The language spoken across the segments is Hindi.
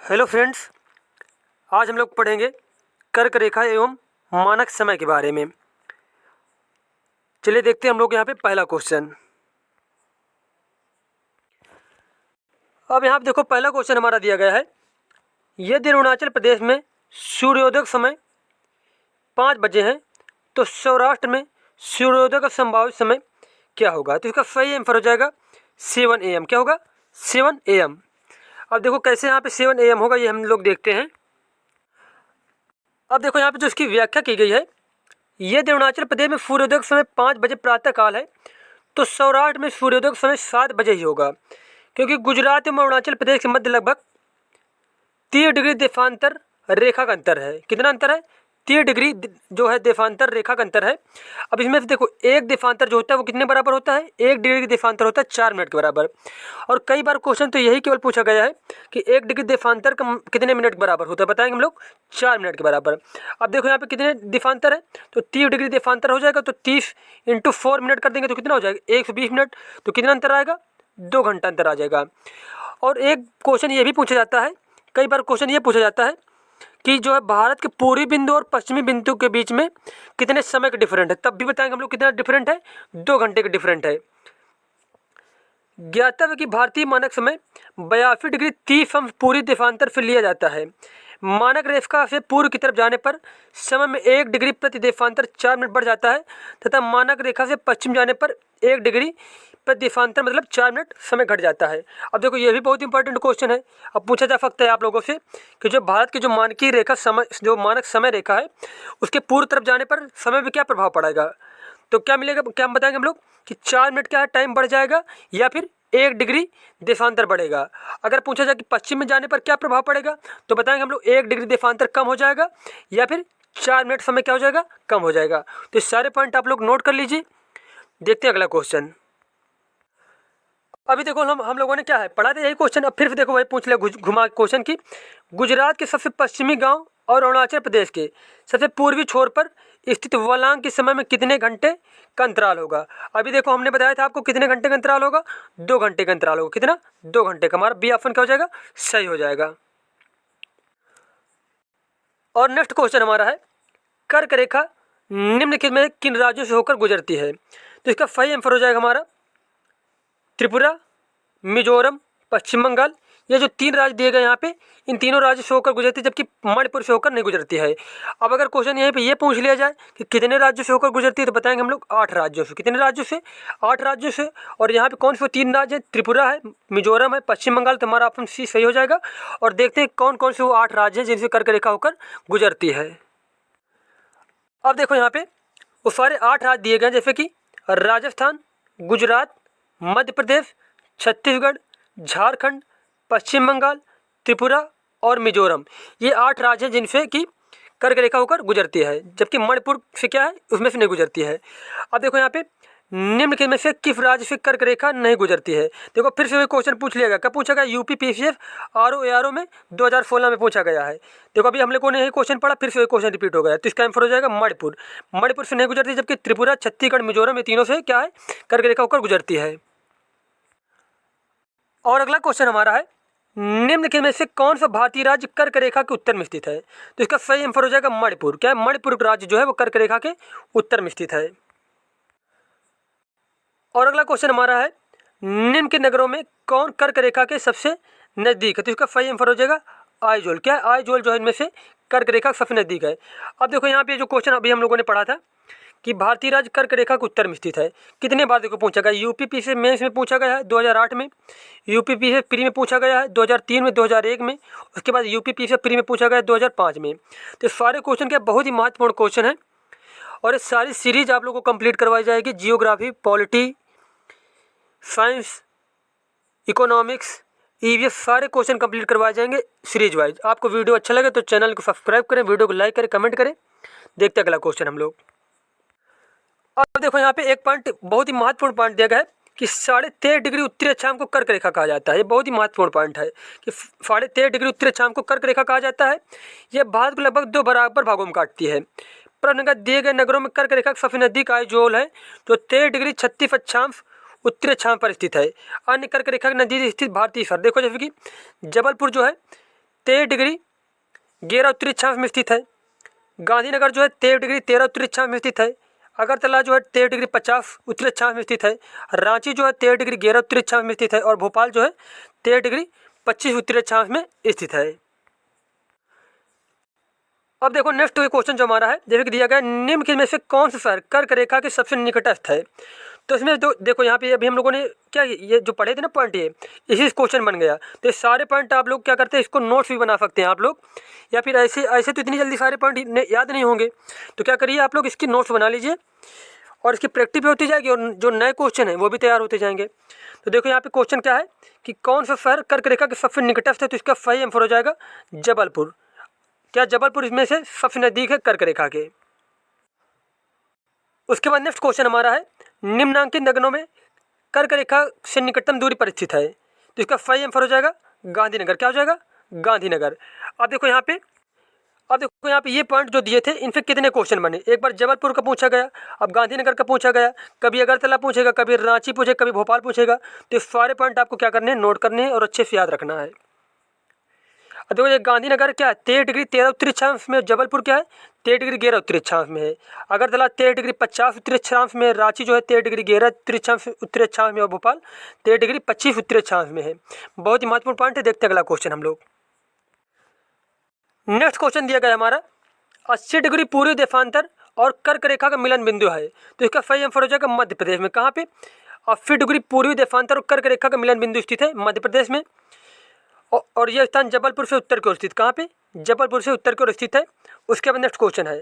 हेलो फ्रेंड्स, आज हम लोग पढ़ेंगे कर्क रेखा एवं मानक समय के बारे में। चलिए देखते हैं हम लोग यहाँ पे पहला क्वेश्चन। अब यहाँ पे देखो पहला क्वेश्चन हमारा दिया गया है, यदि अरुणाचल प्रदेश में सूर्योदय समय 5 बजे हैं तो सौराष्ट्र में सूर्योदय का संभावित समय क्या होगा। तो इसका सही आंसर हो जाएगा 7 AM। क्या होगा? 7 AM। अब देखो कैसे यहाँ पे 7 AM होगा, ये हम लोग देखते हैं। अब देखो यहाँ पे जो इसकी व्याख्या की गई है, यदि अरुणाचल प्रदेश में सूर्योदय समय 5 बजे प्रातः काल है तो सौराष्ट्र में सूर्योदय समय 7 बजे ही होगा, क्योंकि गुजरात एवं अरुणाचल प्रदेश के मध्य लगभग 30 डिग्री देशांतर रेखा का अंतर है। कितना अंतर है? 30 डिग्री जो है देशांतर रेखा का अंतर है। अब इसमें से देखो एक देशांतर जो होता है वो कितने बराबर होता है? 1 डिग्री की देशांतर होता है 4 मिनट के बराबर। और कई बार क्वेश्चन तो यही केवल पूछा गया है कि 1 डिग्री देशांतर का कितने मिनट के बराबर होता है, बताएंगे हम लोग 4 मिनट के बराबर। अब देखो यहाँ पे कितने देशांतर है, तो 30 डिग्री देशांतर हो जाएगा, तो 30 × 4 मिनट कर देंगे तो कितना हो जाएगा? 120 मिनट। तो कितना अंतर आएगा? 2 घंटा अंतर आ जाएगा। और एक क्वेश्चन ये भी पूछा जाता है, कई बार क्वेश्चन ये पूछा जाता है कि जो है भारत के पूर्वी बिंदु और पश्चिमी बिंदु के बीच में कितने समय का डिफरेंट है, तब भी बताएंगे हम लोग कितना डिफरेंट है? 2 घंटे का डिफरेंट है। ज्ञातव्य कि भारतीय मानक समय 82 डिग्री 30 अंश पूरी देशांतर से लिया जाता है। मानक रेखा से पूर्व की तरफ जाने पर समय में 1 डिग्री प्रति देशांतर 4 मिनट बढ़ जाता है, तथा मानक रेखा से पश्चिम जाने पर 1 डिग्री प्रति देशांतर मतलब 4 मिनट समय घट जाता है। अब देखो ये भी बहुत इंपॉर्टेंट क्वेश्चन है। अब पूछा जा सकता है आप लोगों से कि जो भारत की जो मानकीय रेखा समय, जो मानक समय रेखा है, उसके पूर्व तरफ जाने पर समय में क्या प्रभाव पड़ेगा। तो क्या मिलेगा, क्या हम बताएंगे हम लोग कि 4 मिनट क्या है, टाइम बढ़ जाएगा, या फिर 1 डिग्री देशांतर बढ़ेगा। अगर पूछा जाए कि पश्चिम में जाने पर क्या प्रभाव पड़ेगा, तो बताएंगे हम लोग 1 डिग्री देशांतर कम हो जाएगा, या फिर 4 मिनट समय क्या हो जाएगा? कम हो जाएगा। तो इस सारे पॉइंट आप लोग नोट कर लीजिए। देखते हैं अगला क्वेश्चन। अभी देखो हम लोगों ने क्या है पढ़ा था यही क्वेश्चन। अब फिर से देखो वही पूछ लिया घुमा क्वेश्चन की, गुजरात के सबसे पश्चिमी गांव और अरुणाचल प्रदेश के सबसे पूर्वी छोर पर स्थित वलांग के समय में कितने घंटे का अंतराल होगा। अभी देखो हमने बताया था आपको कितने घंटे का अंतराल होगा? 2 घंटे का अंतराल होगा। कितना? 2 घंटे का। हमारा बी ऑप्शन क्या हो जाएगा? सही हो जाएगा। और नेक्स्ट क्वेश्चन हमारा है, कर्क रेखा निम्नलिखित में किन राज्यों से होकर गुजरती है। तो इसका सही आंसर हो जाएगा हमारा त्रिपुरा, मिजोरम, पश्चिम बंगाल। ये जो 3 राज्य दिए गए यहाँ पे, इन तीनों राज्यों से होकर गुजरती है, जबकि मणिपुर से होकर नहीं गुजरती है। अब अगर क्वेश्चन यहीं पे ये पूछ लिया जाए कि कितने राज्यों से होकर गुजरती है, तो बताएंगे हम लोग 8 राज्यों से। कितने राज्यों से? 8 राज्यों से। और यहाँ पे कौन से 3 राज्य हैं? त्रिपुरा है, मिजोरम है, पश्चिम बंगाल। तो हमारा ऑप्शन सी सही हो जाएगा। और देखते हैं कौन कौन से वो 8 राज्य हैं जिनसे कर्क रेखा होकर गुजरती है। अब देखो यहाँ पे वो सारे 8 राज्य दिए गए, जैसे कि राजस्थान, गुजरात, मध्य प्रदेश, छत्तीसगढ़, झारखंड, पश्चिम बंगाल, त्रिपुरा और मिजोरम। ये 8 राज्य हैं जिनसे कि कर्क रेखा होकर गुजरती है, जबकि मणिपुर से क्या है, उसमें से नहीं गुजरती है। अब देखो यहाँ पे निम्नलिखित में से किस राज्य से कर्क रेखा नहीं गुजरती है। देखो फिर से वही क्वेश्चन पूछ लिया गया। कब पूछा गया? यूपी PCF RO में 2016 में पूछा गया है। देखो अभी हम लोगों ने यही क्वेश्चन पढ़ा, फिर से वही क्वेश्चन रिपीट हो गया। तो इसका आंसर हो जाएगा मणिपुर। मणिपुर से नहीं गुजरती, जबकि त्रिपुरा, छत्तीसगढ़, मिजोरम, ये तीनों से क्या है, कर्क रेखा होकर गुजरती है। और अगला क्वेश्चन हमारा है, निम्नलिखित में से कौन सा भारतीय राज्य कर्क रेखा के उत्तर में स्थित है। तो इसका सही आंसर हो जाएगा मणिपुर। क्या है? मणिपुर राज्य जो है वो कर्क रेखा के उत्तर में स्थित है। और अगला क्वेश्चन हमारा है, निम्न के नगरों में कौन कर्क रेखा के सबसे नजदीक है। तो इसका सही आंसर हो जाएगा आइजोल। क्या है? आइजोल जो है इनमें से कर्क रेखा सबसे नजदीक है। अब देखो यहाँ पे जो क्वेश्चन अभी हम लोगों ने पढ़ा था कि भारतीय राज्य कर्क रेखा के उत्तर में स्थित है, कितने बार देखो पूछा गया। यूपी PCF मेंस में पूछा गया है 2008 में, यूपी PCF प्री में पूछा गया है 2003 में, 2001 में, उसके बाद यूपी PCF प्री में पूछा गया है 2005 में। तो सारे क्वेश्चन क्या बहुत ही महत्वपूर्ण क्वेश्चन है, और ये सारी सीरीज आप लोगों को कंप्लीट करवाई जाएगी। Geography, polity, science, economics, EVS सारे क्वेश्चन कंप्लीट करवाए जाएंगे सीरीज वाइज। आपको वीडियो अच्छा लगे तो चैनल को सब्सक्राइब करें, वीडियो को लाइक करें, कमेंट करें। देखते हैं अगला क्वेश्चन हम लोग। अब देखो यहाँ पे एक पॉइंट बहुत ही महत्वपूर्ण पॉइंट दिया गया है कि 13.5 डिग्री उत्तरी अक्षांश को कर्क रेखा कहा जाता है। ये बहुत ही महत्वपूर्ण पॉइंट है कि 13.5 डिग्री उत्तरी अक्षांश को कर्क रेखा कहा जाता है। यह भारत को लगभग 2 बराबर भागों में काटती है। प्रश्न दिए गए नगरों में कर्क रेखा सबसे नजदीक आइजोल है, जो 13 डिग्री 36 अक्षांश उत्तरी अक्षांश पर स्थित है। अन्य कर्क रेखा के नजदीक स्थित भारतीय शहर देखो, जैसे कि जबलपुर जो है 13 डिग्री 11 उत्तरी अक्षांश में स्थित है। गांधीनगर जो है 13 डिग्री 13 उत्तरी अक्षांश में स्थित है। अगरतला जो है 13 डिग्री 50 उत्तरी अक्षांश में स्थित है। रांची जो है 13 डिग्री 11 उत्तरी अक्षांश में स्थित है। और भोपाल जो है 13 डिग्री 25 उत्तरी अक्षांश में स्थित है। अब देखो नेक्स्ट क्वेश्चन जो हमारा है, जैसे कि दिया गया निम्न के में से कौन सा शहर कर्क रेखा के सबसे निकटस्थ है। तो इसमें देखो यहाँ पे अभी हम लोगों ने क्या ये जो पढ़े थे ना पॉइंट, ये इसी क्वेश्चन बन गया। तो ये सारे पॉइंट आप लोग क्या करते हैं, इसको नोट्स भी बना सकते हैं आप लोग, या फिर ऐसे ऐसे तो इतनी जल्दी सारे पॉइंट याद नहीं होंगे। तो क्या करिए आप लोग इसकी नोट्स बना लीजिए और इसकी प्रैक्टिस भी होती जाएगी और जो नए क्वेश्चन हैं वो भी तैयार होते जाएंगे। तो देखो यहाँ पे क्वेश्चन क्या है कि कौन सा शहर कर्क रेखा के सबसे निकटस्थ है। तो इसका सही आंसर हो जाएगा जबलपुर। क्या जबलपुर इसमें से सबसे नज़दीक है कर्क रेखा के। उसके बाद नेक्स्ट क्वेश्चन हमारा है निम्नांकित नगरों में कर्क रेखा से निकटतम दूरी पर स्थित है। तो इसका सही आंसर हो जाएगा गांधीनगर। क्या हो जाएगा, गांधीनगर। अब देखो यहाँ पे ये पॉइंट जो दिए थे इन पे कितने क्वेश्चन बने। एक बार जबलपुर का पूछा गया, अब गांधीनगर का पूछा गया, कभी अगरतला पूछेगा, कभी रांची पूछेगा, कभी भोपाल पूछेगा। तो ये सारे पॉइंट आपको क्या करने हैं, नोट करने हैं और अच्छे से याद रखना है। अब देखो ये गांधीनगर क्या है 13 डिग्री 13 उत्तरी अक्षांश में, जबलपुर क्या है 13 डिग्री 11 उत्तरी अक्षांश में है। अगरतला 13 डिग्री 50 उत्तरी अक्षांश में है। रांची जो है 13 डिग्री 11 उत्तरी अक्षांश में, और भोपाल 13 डिग्री 25 उत्तरी अक्षांश में है। बहुत ही महत्वपूर्ण पॉइंट है। देखते हैं अगला क्वेश्चन हम लोग। नेक्स्ट क्वेश्चन दिया गया हमारा 80 डिग्री पूर्वी देशांतर और कर्क रेखा का मिलन बिंदु है। तो इसका सही आंसर हो जाएगा मध्य प्रदेश में। कहाँ पे, 80 डिग्री पूर्वी देशांतर और कर्क रेखा का मिलन बिंदु स्थित है मध्य प्रदेश में। और यह स्थान जबलपुर से उत्तर की ओर स्थित, कहाँ पे, जबलपुर से उत्तर की ओर स्थित है। उसके बाद नेक्स्ट क्वेश्चन है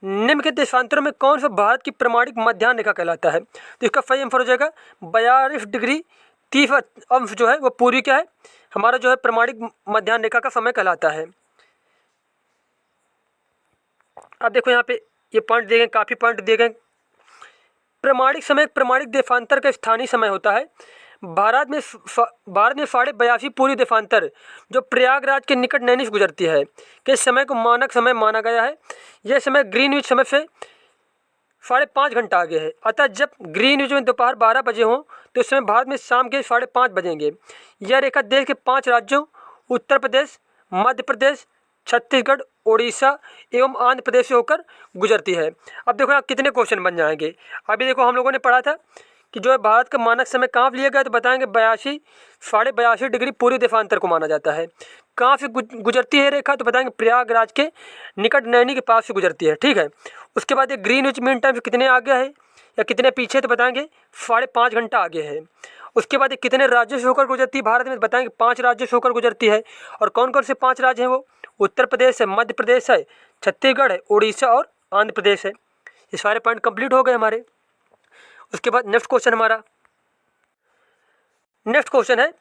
निम्न के देशांतरों में कौन सा भारत की प्रमाणिक मध्याह्न रेखा कहलाता है। तो इसका सही आंसर हो जाएगा 42 डिग्री 30 अंश जो है वो पूर्वी क्या है हमारा जो है प्रमाणिक मध्याह्न रेखा का समय कहलाता है। अब देखो यहाँ पे ये पॉइंट दिए गए, काफ़ी पॉइंट दिए गए। प्रमाणिक समय प्रमाणिक देशांतर का स्थानीय समय होता है। भारत में 82.5 पूर्वी देशांतर जो प्रयागराज के निकट नैनी से गुजरती है के समय को मानक समय माना गया है। यह समय ग्रीनविच समय से 5.5 घंटा आगे है। अतः जब ग्रीनविच में दोपहर 12 बजे हों तो इस समय भारत में शाम के 5:30 बजेंगे। यह रेखा देश के 5 राज्यों उत्तर प्रदेश, मध्य प्रदेश, छत्तीसगढ़, उड़ीसा एवं आंध्र प्रदेश से होकर गुजरती है। अब देखो यहाँ कितने क्वेश्चन बन जाएंगे। अभी देखो हम लोगों ने पढ़ा था कि जो है भारत का मानक समय कहाँ लिया गया, तो बताएंगे 82 डिग्री पूर्वी देशांतर को माना जाता है। कहाँ से गुजरती है रेखा, तो बताएंगे प्रयागराज के निकट नैनी के पास से गुजरती है। ठीक है। उसके बाद ये ग्रीनविच मीन टाइम से कितने आगे है या कितने पीछे, तो बताएंगे 5.5 घंटा आगे है। उसके बाद ये कितने राज्यों से होकर गुजरती है भारत में, बताएंगे 5 राज्यों से होकर गुजरती है। और कौन कौन से 5 राज्य हैं वो, उत्तर प्रदेश है, मध्य प्रदेश है, छत्तीसगढ़ है, उड़ीसा और आंध्र प्रदेश है। ये सारे पॉइंट कंप्लीट हो गए हमारे। उसके बाद नेक्स्ट क्वेश्चन है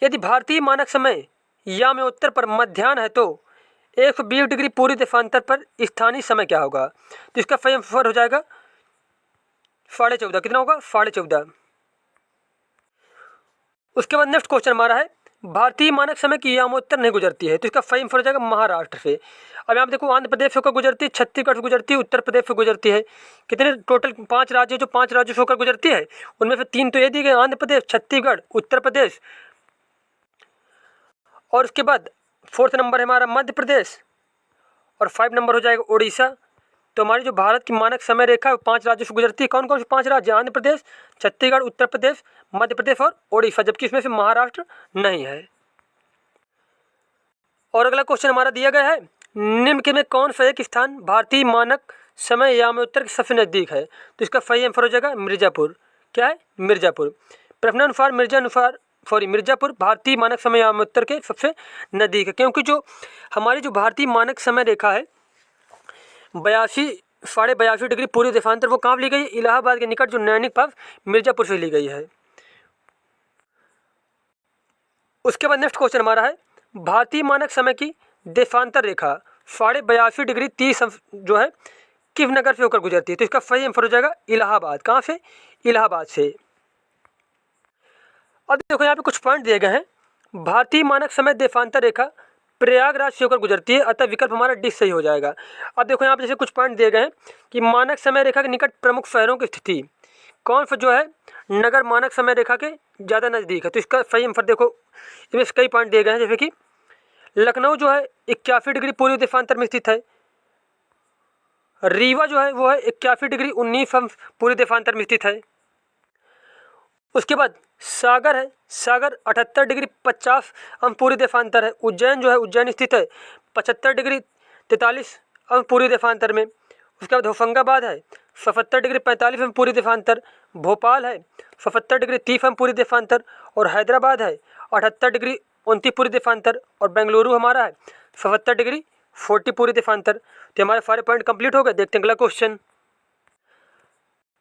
यदि भारतीय मानक समय या में उत्तर पर मध्याह्न है तो 120 डिग्री पूर्वी देशांतर पर स्थानीय समय क्या होगा। तो इसका सही आंसर हो जाएगा 14.5। कितना होगा, 14.5। उसके बाद नेक्स्ट क्वेश्चन हमारा है भारतीय मानक समय की यामोत्तर नहीं गुजरती है। तो इसका सही आंसर हो जाएगा महाराष्ट्र से। अब यहाँ पे देखो आंध्र प्रदेश होकर गुजरती है, छत्तीसगढ़ से गुजरती है, उत्तर प्रदेश से गुजरती है। कितने टोटल 5 राज्य जो 5 राज्यों से होकर गुजरती है उनमें से 3 तो ये दिए गए, आंध्र प्रदेश, छत्तीसगढ़, उत्तर प्रदेश। और उसके बाद 4th नंबर है हमारा मध्य प्रदेश और 5 नंबर हो जाएगा उड़ीसा। तो हमारी जो भारत की मानक समय रेखा है 5 राज्यों से गुजरती है। कौन कौन से 5 राज्य, आंध्र प्रदेश, छत्तीसगढ़, उत्तर प्रदेश, मध्य प्रदेश और उड़ीसा, जबकि इसमें से महाराष्ट्र नहीं है। और अगला क्वेश्चन हमारा दिया गया है निम्न के में कौन सा एक स्थान भारतीय मानक समय यामोत्तर के सबसे नज़दीक है। तो इसका सही आंसर हो जाएगा मिर्ज़ापुर। क्या है, मिर्ज़ापुर। प्रश्नानुसार मिर्ज़ापुर भारतीय मानक समय यामोत्तर के सबसे नज़दीक है, क्योंकि जो हमारी जो भारतीय मानक समय रेखा है 82.5 डिग्री पूर्वी देशांतर वो कहाँ ली गई है, इलाहाबाद के निकट जो नैनीक पास मिर्ज़ापुर से ली गई है। उसके बाद नेक्स्ट क्वेश्चन हमारा है भारतीय मानक समय की देशांतर रेखा 82.5 डिग्री 30 जो है किस नगर से होकर गुजरती है। तो इसका सही आंसर हो जाएगा इलाहाबाद। कहाँ से, इलाहाबाद से। अब देखो यहाँ पे कुछ पॉइंट दिए गए हैं। भारतीय मानक समय देशांतर रेखा प्रयागराज से होकर गुजरती है, अतः विकल्प हमारा डी सही हो जाएगा। अब देखो यहाँ पे जैसे कुछ पॉइंट दिए गए हैं कि मानक समय रेखा के निकट प्रमुख शहरों की स्थिति कौन सा जो है नगर मानक समय रेखा के ज़्यादा नज़दीक है। तो इसका सही आंसर देखो इसमें कई पॉइंट दिए गए हैं, जैसे कि लखनऊ जो है 81 डिग्री पूर्वी देशांतर में स्थित है। रीवा जो है वो है 81 डिग्री 19 अंश पूर्वी देशांतर में स्थित है। उसके बाद सागर है, सागर 78 डिग्री 50 अंश पूर्वी देशांतर है। उज्जैन जो है उज्जैन स्थित है 75 डिग्री 43 अंश पूर्वी देशांतर में। उसके बाद होशंगाबाद है 77 डिग्री 45 अंश पूर्वी देशांतर। भोपाल है 77 डिग्री 30 अंश पूर्वी देशांतर। और हैदराबाद है 78 डिग्री 29 पूर्वी देशांतर। और बेंगलुरु हमारा है 77 डिग्री 40 पूर्वी देशांतर। तो हमारे सारे पॉइंट कंप्लीट हो गए। देखते हैं अगला क्वेश्चन।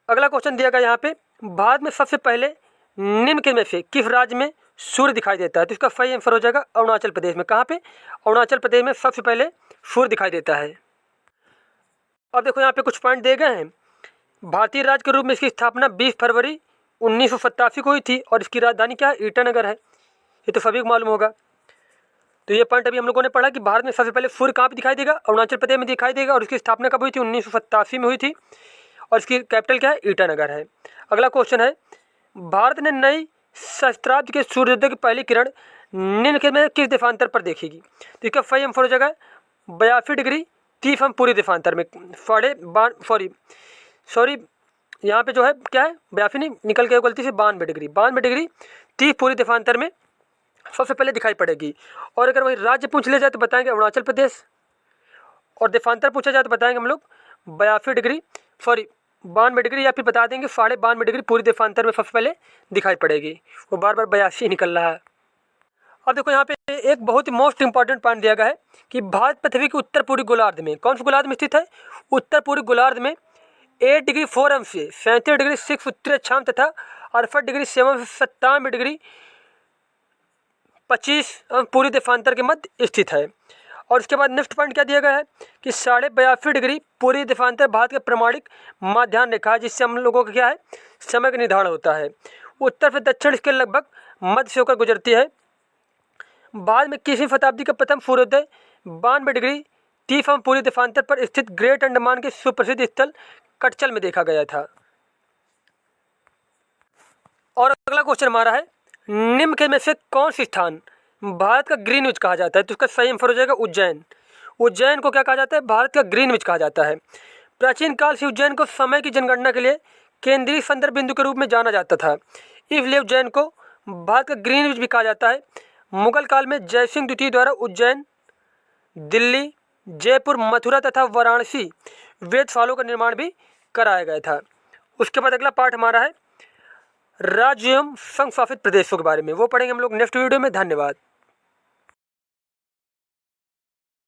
अगला क्वेश्चन दिया गया यहाँ पे, भारत में सबसे पहले निम्न के में से किस राज्य में सूर्य दिखाई देता है? तो इसका सही आंसर हो जाएगा अरुणाचल प्रदेश में। कहाँ पे? अरुणाचल प्रदेश में सबसे पहले सूर्य दिखाई देता है। अब देखो यहाँ पे कुछ पॉइंट दिए गए हैं। भारतीय राज्य के रूप में इसकी स्थापना 20 फरवरी 1987 को हुई थी और इसकी राजधानी क्या है? ईटानगर है। ये तो सभी को मालूम होगा। तो ये पॉइंट अभी हम लोगों ने पढ़ा कि भारत में सबसे पहले सूर्य कहाँ पे दिखाई देगा? अरुणाचल प्रदेश में दिखाई देगा। और इसकी स्थापना कब हुई थी? 1987 में हुई थी। और इसकी कैपिटल क्या है? ईटानगर है। अगला क्वेश्चन है, भारत ने नई सहस्त्राब्दी के सूर्योदय की पहली किरण निम्न में किस देशांतर पर देखेगी? तो इसका सही आंसर हो जाएगा 82 डिग्री 30 अंश पूर्वी देशांतर में। सॉरी यहाँ पे जो है क्या है? 82 नहीं, निकल के गलती से 92 डिग्री 30 पूर्वी देशांतर में सबसे पहले दिखाई पड़ेगी। और अगर वही राज्य पूछ लिया जाए तो बताएंगे अरुणाचल प्रदेश। और देशांतर पूछा जाए तो बताएंगे हम लोग 92 डिग्री या फिर बता देंगे 92.5 डिग्री पूरी देशांतर में सबसे पहले दिखाई पड़ेगी। वो बार बार 82 निकल रहा है। अब देखो यहाँ पे एक बहुत ही मोस्ट इंपॉर्टेंट पॉइंट दिया गया है कि भारत पृथ्वी के उत्तर पूर्वी गोलार्ध में, कौन से गोलार्ध में स्थित है? उत्तर पूर्वी गोलार्ध में 8 डिग्री 4 अंश से 37 डिग्री 6 उत्तरी अक्षांश तथा 68 डिग्री 7 से 97 डिग्री 25 अंश पूर्वी देशांतर के मध्य स्थित है। और इसके बाद नेक्स्ट पॉइंट क्या दिया गया है कि 82.5 डिग्री पूर्वी देशांतर भारत का प्रमाणिक माध्यान्ह रेखा है, जिससे हम लोगों का क्या है? समय का निर्धारण होता है। उत्तर से दक्षिण इसके लगभग मध्य से होकर गुजरती है। बाद में 21वीं शताब्दी का प्रथम सूर्योदय 92 डिग्री 30 अंश पूर्वी देशांतर पर स्थित ग्रेट अंडमान के सुप्रसिद्ध स्थल कटचल में देखा गया था। और अगला क्वेश्चन हमारा है, निम्न के में से कौन सी स्थान भारत का ग्रीनविच कहा जाता है? तो इसका सही आंसर हो जाएगा उज्जैन। उज्जैन को क्या कहा जाता है? भारत का ग्रीनविच कहा जाता है। प्राचीन काल से उज्जैन को समय की जनगणना के लिए केंद्रीय संदर्भ बिंदु के रूप में जाना जाता था, इसलिए उज्जैन को भारत का ग्रीनविच भी कहा जाता है। मुगल काल में जयसिंह द्वितीय द्वारा उज्जैन, दिल्ली, जयपुर, मथुरा तथा वाराणसी वेदशालों का निर्माण भी कराया गया था। उसके बाद अगला पार्ट हमारा है राज्य एवं संघ शासित प्रदेशों के बारे में, वो पढ़ेंगे हम लोग नेक्स्ट वीडियो में। धन्यवाद।